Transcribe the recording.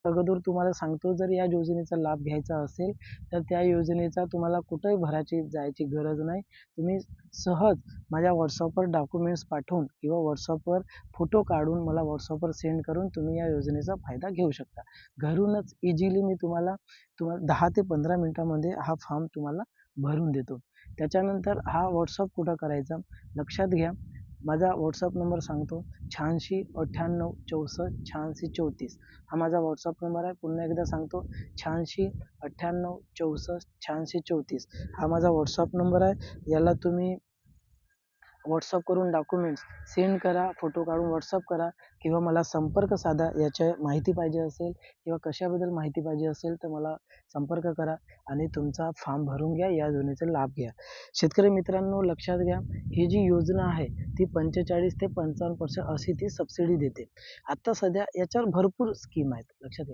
अगोदर तुम्हाला सांगतो, जर या योजनेचा लाभ घ्यायचा असेल, तर त्या योजनेचा तुम्हाला कुठेही जायची गरज नाही. तुम्ही सहज माझ्या WhatsAppवर डॉक्युमेंट्स पाठवून किंवा WhatsAppवर फोटो काढून मला WhatsAppवर सेंड करून तुम्ही या योजनेचा फायदा घेऊ शकता. घरूनच इझिली मी तुम्हाला 10 ते 15 मिनिटांमध्ये हा फॉर्म तुम्हाला भरून देतो. त्याच्यानंतर हा WhatsApp कुठं करायचा? लक्षात घ्या. माझा WhatsApp नंबर सांगतो 86 98 64 86 34. हा माझा WhatsApp नंबर आहे. पुन्हा एकदा सांगतो 86 98 64 86 34. हा माझा WhatsApp नंबर आहे. याला तुम्ही WhatsApp करून डॉक्युमेंट्स सेंड करा, फोटो काढून WhatsApp करा किंवा मला संपर्क साधा. याची माहिती पाहिजे असेल किंवा कशाबद्दल माहिती पाहिजे असेल तर मला संपर्क करा आणि तुमचा फॉर्म भरून घ्या, या योजनेचा लाभ घ्या. शेतकरी मित्रांनो, लक्षात घ्या, ही जी योजना आहे ती 45 ते 55% अशी ती सबसिडी देते. आता सध्या याच्यावर भरपूर स्कीम आहेत, लक्षात घ्या.